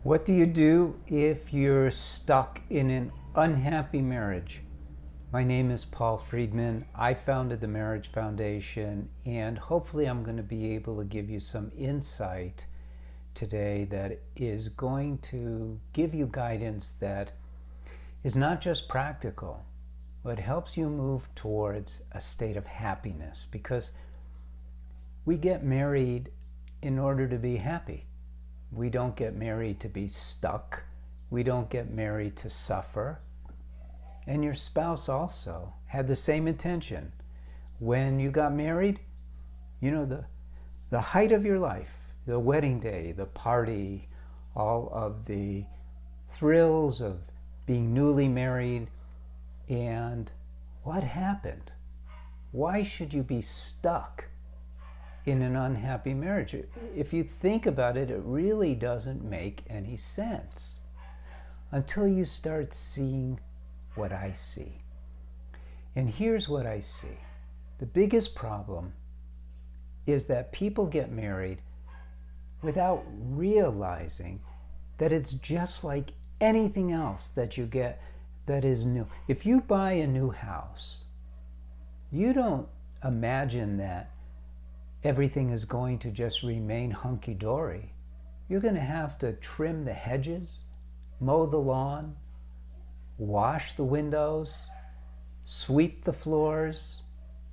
What do you do if you're stuck in an unhappy marriage? My name is Paul Friedman. I founded the Marriage Foundation, and hopefully I'm going to be able to give you some insight today that is going to give you guidance that is not just practical, but helps you move towards a state of happiness, because we get married in order to be happy. We don't get married to be stuck. We don't get married to suffer. And your spouse also had the same intention. When you got married, the height of your life, the wedding day, the party, all of the thrills of being newly married. And what happened? Why should you be stuck in an unhappy marriage? If you think about it, it really doesn't make any sense until you start seeing what I see. And here's what I see. The biggest problem is that people get married without realizing that it's just like anything else that you get that is new. If you buy a new house, you don't imagine that everything is going to just remain hunky-dory. You're going to have to trim the hedges, mow the lawn, wash the windows, sweep the floors.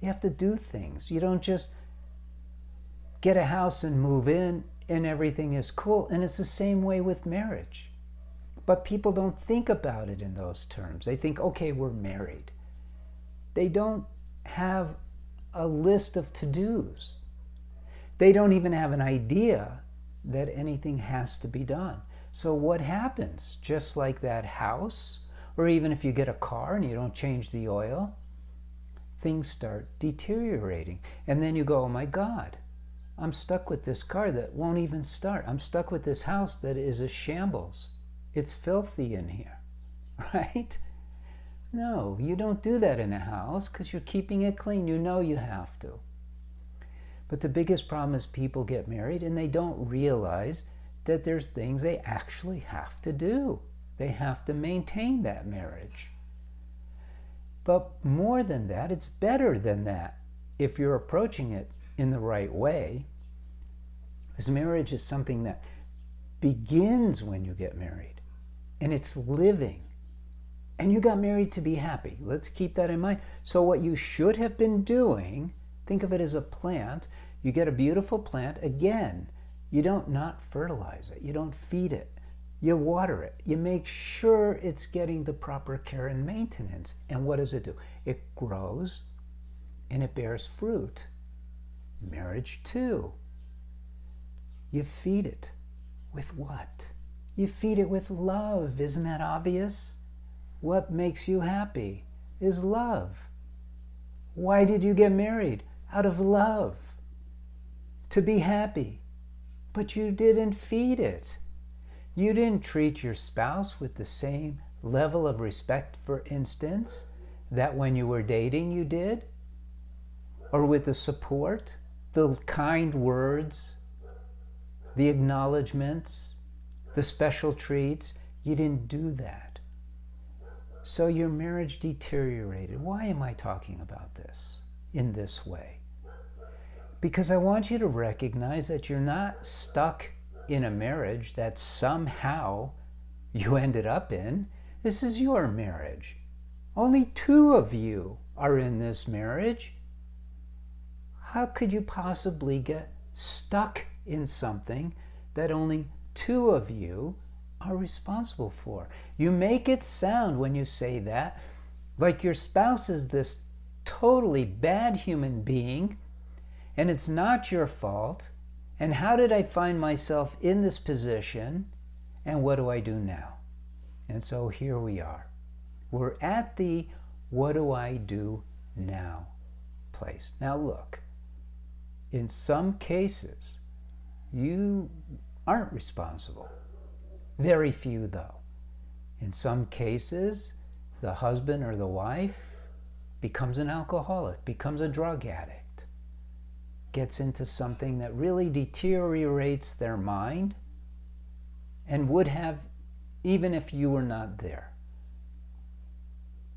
You have to do things. You don't just get a house and move in and everything is cool. And it's the same way with marriage. But people don't think about it in those terms. They think, okay, we're married. They don't have a list of to-dos. They don't even have an idea that anything has to be done. So what happens? Just like that house, or even if you get a car and you don't change the oil, things start deteriorating. And then you go, oh my God, I'm stuck with this car that won't even start. I'm stuck with this house that is a shambles. It's filthy in here, right? No, you don't do that in a house because you're keeping it clean. You know you have to. But the biggest problem is people get married and they don't realize that there's things they actually have to do. They have to maintain that marriage. But more than that, it's better than that if you're approaching it in the right way. Because marriage is something that begins when you get married, and it's living. And you got married to be happy. Let's keep that in mind. So what you should have been doing, think of it as a plant. You get a beautiful plant. Again, you don't not fertilize it. You don't feed it. You water it. You make sure it's getting the proper care and maintenance. And what does it do? It grows and it bears fruit. Marriage too. You feed it with what? You feed it with love. Isn't that obvious? What makes you happy is love. Why did you get married? Out of love. To be happy. But you didn't feed it. You didn't treat your spouse with the same level of respect, for instance, that when you were dating you did. Or with the support, the kind words, the acknowledgments, the special treats. You didn't do that. So your marriage deteriorated. Why am I talking about this in this way? Because I want you to recognize that you're not stuck in a marriage that somehow you ended up in. This is your marriage. Only two of you are in this marriage. How could you possibly get stuck in something that only two of you are responsible for? You make it sound, when you say that, like your spouse is this totally bad human being and it's not your fault. And how did I find myself in this position? And what do I do now? And so here we are. We're at the what do I do now place. Now look, in some cases, you aren't responsible. Very few though. In some cases, the husband or the wife becomes an alcoholic, becomes a drug addict, gets into something that really deteriorates their mind and would have even if you were not there.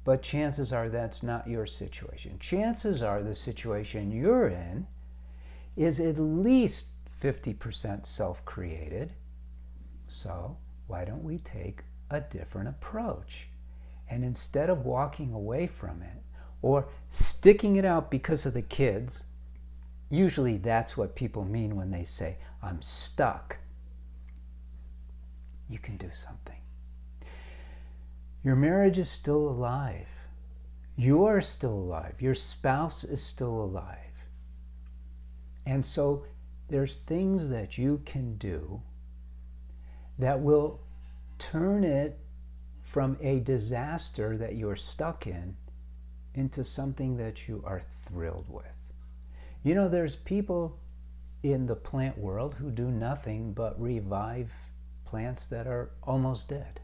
But chances are that's not your situation. Chances are the situation you're in is at least 50% self-created. So why don't we take a different approach? And instead of walking away from it or sticking it out because of the kids, usually that's what people mean when they say, I'm stuck. You can do something. Your marriage is still alive. You're still alive. Your spouse is still alive. And so there's things that you can do that will turn it from a disaster that you're stuck in into something that you are thrilled with. You know, there's people in the plant world who do nothing but revive plants that are almost dead.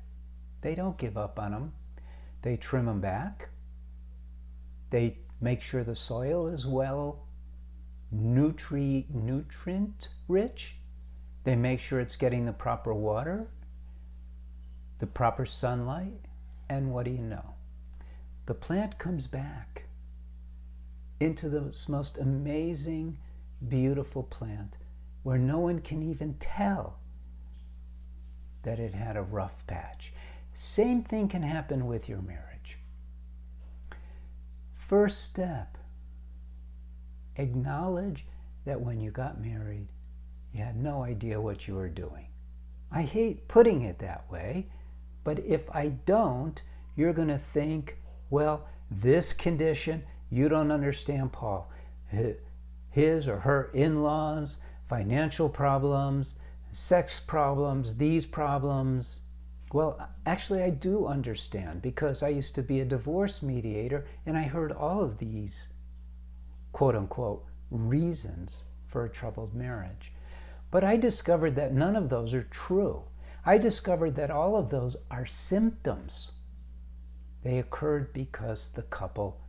They don't give up on them. They trim them back. They make sure the soil is well nutrient rich. They make sure it's getting the proper water, the proper sunlight, and what do you know? The plant comes back into the most amazing, beautiful plant where no one can even tell that it had a rough patch. Same thing can happen with your marriage. First step, acknowledge that when you got married, you had no idea what you were doing. I hate putting it that way, but if I don't, you're going to think, well, this condition, you don't understand, Paul. His or her in-laws, financial problems, sex problems, these problems. Well, actually, I do understand because I used to be a divorce mediator and I heard all of these, quote unquote, reasons for a troubled marriage. But I discovered that none of those are true. I discovered that all of those are symptoms. They occurred because the couple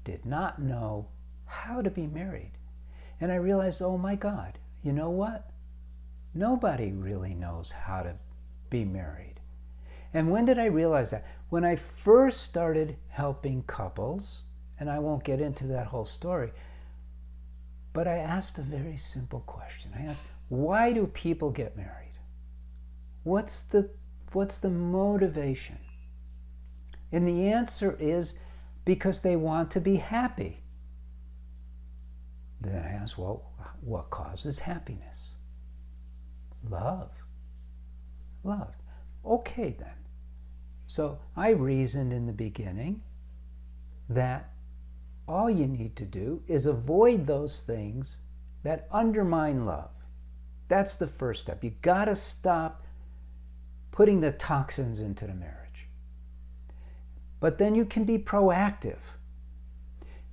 did not know how to be married. And I realized, oh my God, you know what? Nobody really knows how to be married. And when did I realize that? When I first started helping couples, and I won't get into that whole story, but I asked a very simple question. I asked, why do people get married? What's the motivation? And the answer is because they want to be happy. Then I asked, well, what causes happiness? Love. Love. Okay then. So I reasoned in the beginning that all you need to do is avoid those things that undermine love. That's the first step. You got to stop putting the toxins into the marriage. But then you can be proactive.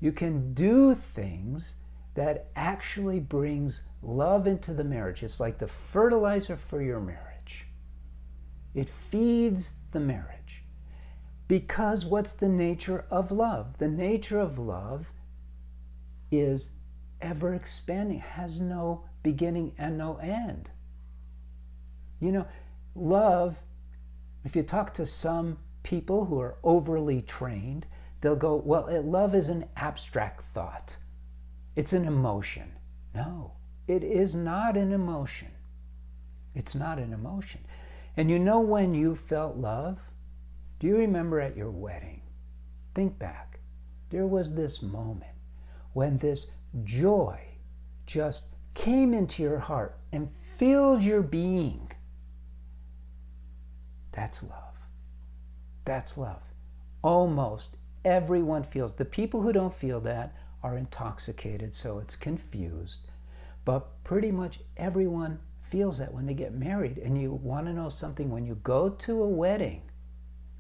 You can do things that actually brings love into the marriage. It's like the fertilizer for your marriage. It feeds the marriage. Because what's the nature of love? The nature of love is ever expanding, has no beginning and no end. You know, love, if you talk to some people who are overly trained, they'll go, well, love is an abstract thought. It's an emotion. No, it is not an emotion. It's not an emotion. And you know when you felt love? Do you remember at your wedding? Think back. There was this moment when this joy just came into your heart and filled your being. That's love. That's love. Almost everyone feels. The people who don't feel that are intoxicated, so it's confused. But pretty much everyone feels that when they get married. And you want to know something? When you go to a wedding,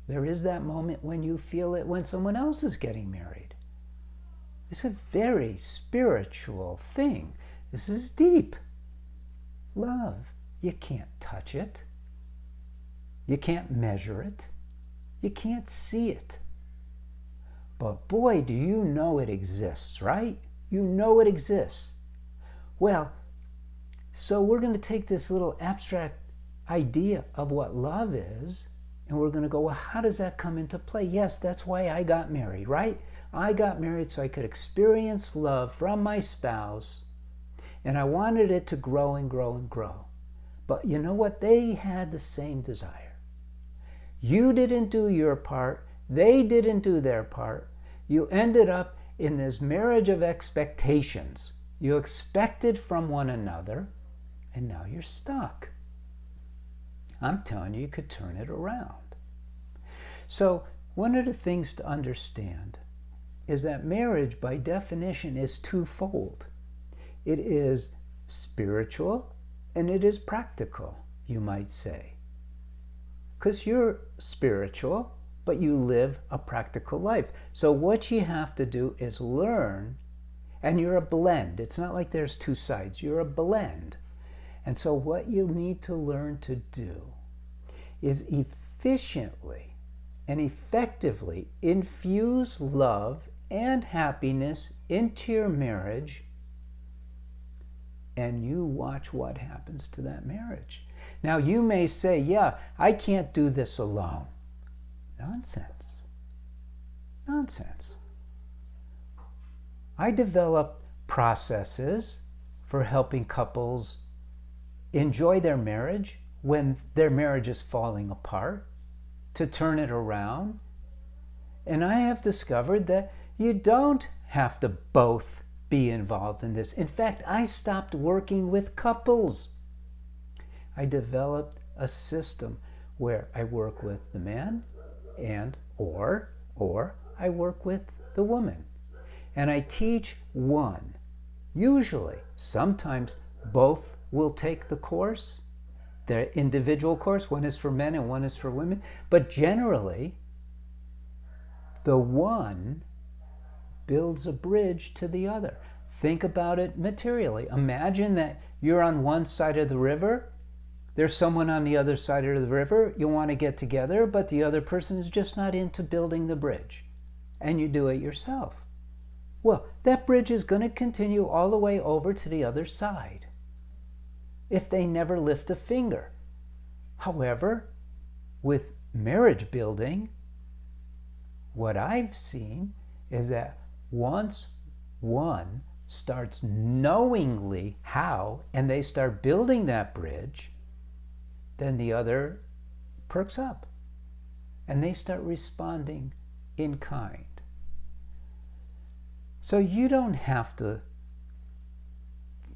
there is that moment when you feel it when someone else is getting married. It's a very spiritual thing. This is deep. Love. You can't touch it. You can't measure it. You can't see it. But boy, do you know it exists, right? You know it exists. Well, so we're going to take this little abstract idea of what love is, and we're going to go, well, how does that come into play? Yes, that's why I got married, right? I got married so I could experience love from my spouse, and I wanted it to grow and grow and grow. But you know what? They had the same desire. You didn't do your part. They didn't do their part. You ended up in this marriage of expectations. You expected from one another, and now you're stuck. I'm telling you, you could turn it around. So one of the things to understand is that marriage, by definition, is twofold. It is spiritual and it is practical, you might say. Because you're spiritual, but you live a practical life. So what you have to do is learn, and you're a blend. It's not like there's two sides. You're a blend. And so what you need to learn to do is efficiently and effectively infuse love and happiness into your marriage, and you watch what happens to that marriage. Now you may say, yeah, I can't do this alone. Nonsense. Nonsense. I develop processes for helping couples enjoy their marriage when their marriage is falling apart, to turn it around. And I have discovered that you don't have to both be involved in this. In fact, I stopped working with couples. I developed a system where I work with the man and or I work with the woman. And I teach one. Usually, sometimes both will take the course, their individual course. One is for men and one is for women. But generally, the one builds a bridge to the other. Think about it materially. Imagine that you're on one side of the river. There's someone on the other side of the river. You want to get together, but the other person is just not into building the bridge. And you do it yourself. Well, that bridge is going to continue all the way over to the other side if they never lift a finger. However, with marriage building, what I've seen is that once one starts knowingly how, and they start building that bridge, then the other perks up and they start responding in kind. So you don't have to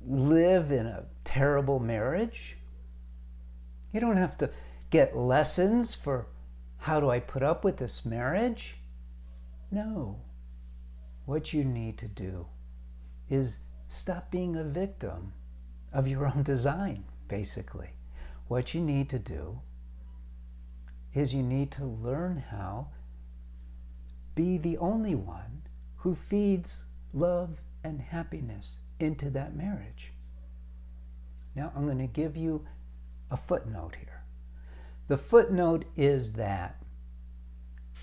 live in a terrible marriage. You don't have to get lessons for how do I put up with this marriage. No. What you need to do is stop being a victim of your own design, basically. What you need to do is you need to learn how be the only one who feeds love and happiness into that marriage. Now, I'm going to give you a footnote here. The footnote is that,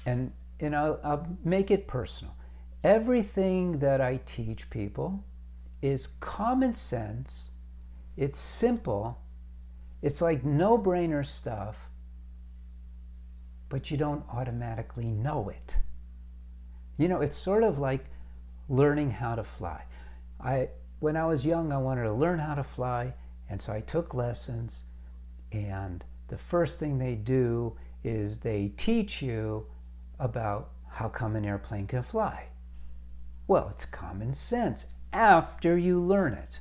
and I'll make it personal. Everything that I teach people is common sense. It's simple. It's like no-brainer stuff, but you don't automatically know it. You know, it's sort of like learning how to fly. When I was young, I wanted to learn how to fly, and so I took lessons, and the first thing they do is they teach you about how come an airplane can fly. Well, it's common sense after you learn it.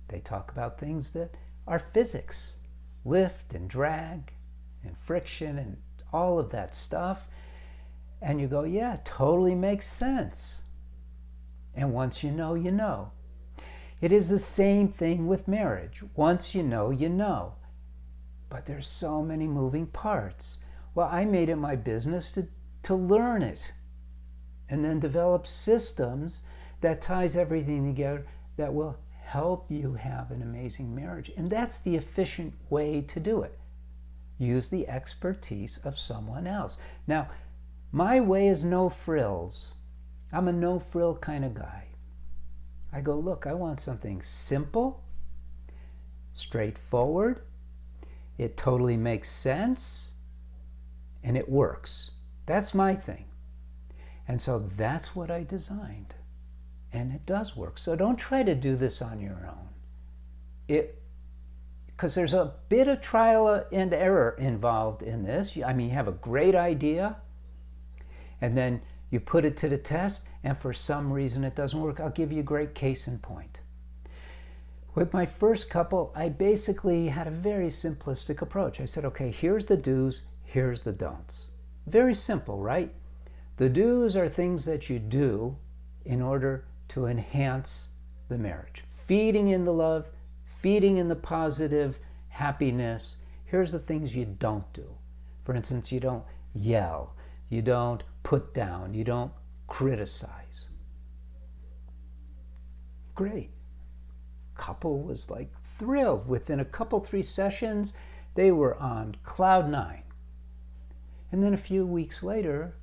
They talk about things that are physics, lift and drag and friction and all of that stuff. And you go, yeah, it totally makes sense. And once you know, you know. It is the same thing with marriage. Once you know, you know. But there's so many moving parts. Well, I made it my business to learn it and then develop systems that ties everything together that will help you have an amazing marriage. And that's the efficient way to do it. Use the expertise of someone else. Now, my way is no frills. I'm a no-frill kind of guy. I go, look, I want something simple, straightforward, it totally makes sense, and it works. That's my thing. And so that's what I designed. And it does work. So don't try to do this on your own. Because there's a bit of trial and error involved in this. I mean, you have a great idea, and then you put it to the test, and for some reason it doesn't work. I'll give you a great case in point. With my first couple, I basically had a very simplistic approach. I said, okay, here's the do's, here's the don'ts. Very simple, right? The do's are things that you do in order to enhance the marriage. Feeding in the love, feeding in the positive happiness. Here's the things you don't do. For instance, you don't yell, you don't put down, you don't criticize. Great. Couple was like thrilled. Within a couple, 3 sessions, they were on cloud 9. And then a few weeks later,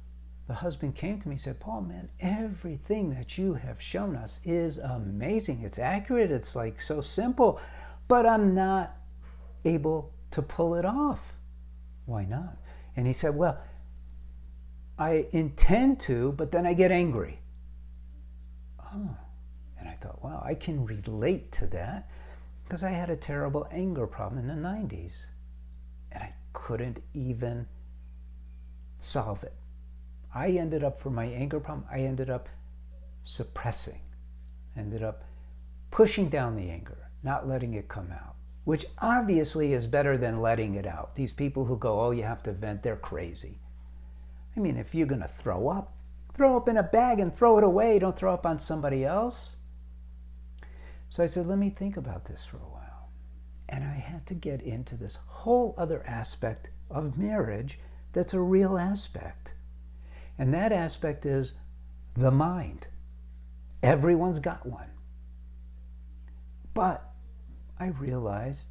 the husband came to me and said, Paul, man, everything that you have shown us is amazing. It's accurate. It's like so simple, but I'm not able to pull it off. Why not? And he said, well, I intend to, but then I get angry. Oh. And I thought, wow, I can relate to that because I had a terrible anger problem in the 90s. And I couldn't even solve it. I ended up, for my anger problem, I ended up suppressing. Ended up pushing down the anger, not letting it come out, which obviously is better than letting it out. These people who go, oh, you have to vent, they're crazy. I mean, if you're going to throw up in a bag and throw it away. Don't throw up on somebody else. So I said, let me think about this for a while. And I had to get into this whole other aspect of marriage that's a real aspect. And that aspect is the mind. Everyone's got one. But I realized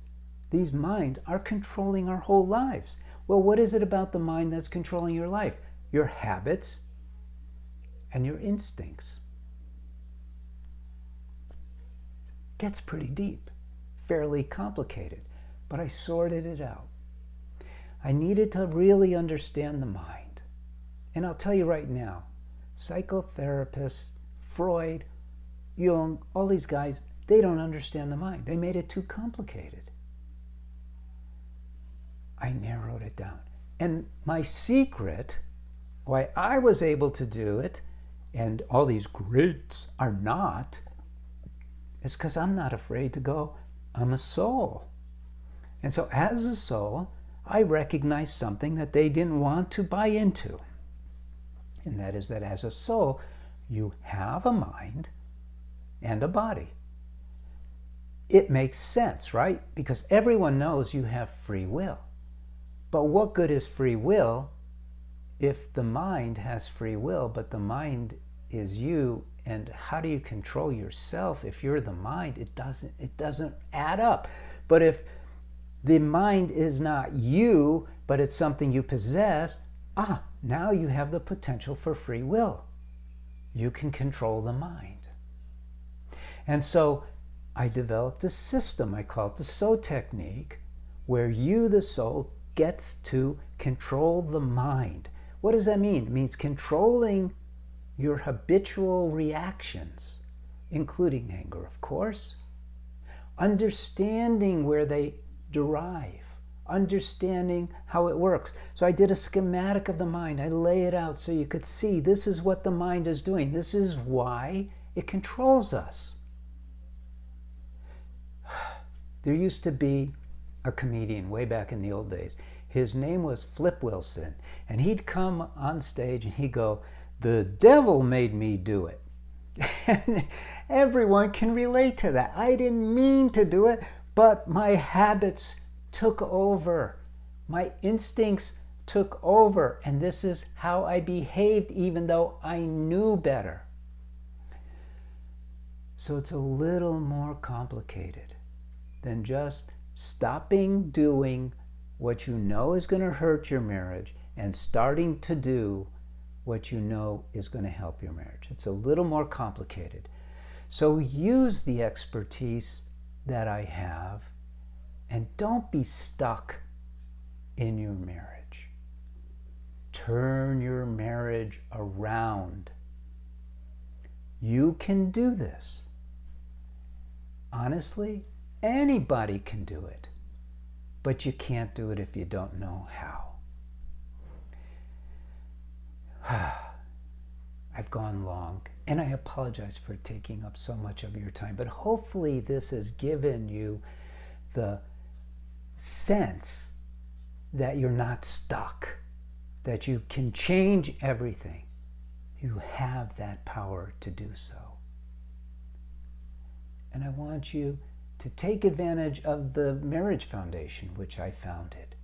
these minds are controlling our whole lives. Well, what is it about the mind that's controlling your life? Your habits and your instincts. Gets pretty deep, fairly complicated, but I sorted it out. I needed to really understand the mind. And I'll tell you right now, psychotherapists, Freud, Jung, all these guys, they don't understand the mind. They made it too complicated. I narrowed it down. And my secret, why I was able to do it, and all these greats are not, is because I'm not afraid to go, I'm a soul. And so as a soul, I recognize something that they didn't want to buy into. And that is that as a soul, you have a mind and a body. It makes sense, right? Because everyone knows you have free will. But what good is free will if the mind has free will, but the mind is you? And how do you control yourself if you're the mind? It doesn't add up. But if the mind is not you, but it's something you possess, now you have the potential for free will. You can control the mind. And so I developed a system, I call it the SO technique, where you, the soul, gets to control the mind. What does that mean? It means controlling your habitual reactions, including anger, of course, understanding where they derive, understanding how it works. So I did a schematic of the mind. I lay it out so you could see this is what the mind is doing. This is why it controls us. There used to be a comedian way back in the old days. His name was Flip Wilson, and he'd come on stage and he'd go, "The devil made me do it." And everyone can relate to that. I didn't mean to do it, but my habits took over. My instincts took over, and this is how I behaved even though I knew better. So it's a little more complicated than just stopping doing what you know is going to hurt your marriage and starting to do what you know is going to help your marriage. It's a little more complicated. So use the expertise that I have, and don't be stuck in your marriage. Turn your marriage around. You can do this. Honestly, anybody can do it, but you can't do it if you don't know how. I've gone long, and I apologize for taking up so much of your time, but hopefully this has given you the sense that you're not stuck, that you can change everything. You have that power to do so. And I want you to take advantage of the Marriage Foundation, which I founded.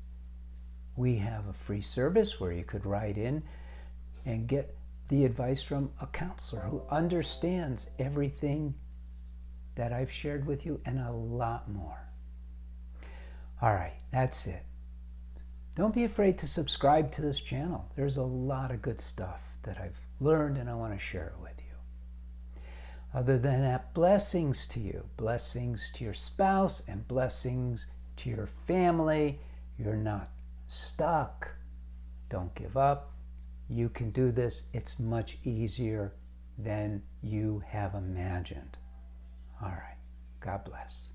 We have a free service where you could write in and get the advice from a counselor who understands everything that I've shared with you and a lot more. All right, that's it. Don't be afraid to subscribe to this channel. There's a lot of good stuff that I've learned and I want to share it with you. Other than that, blessings to you. Blessings to your spouse and blessings to your family. You're not stuck. Don't give up. You can do this. It's much easier than you have imagined. All right. God bless.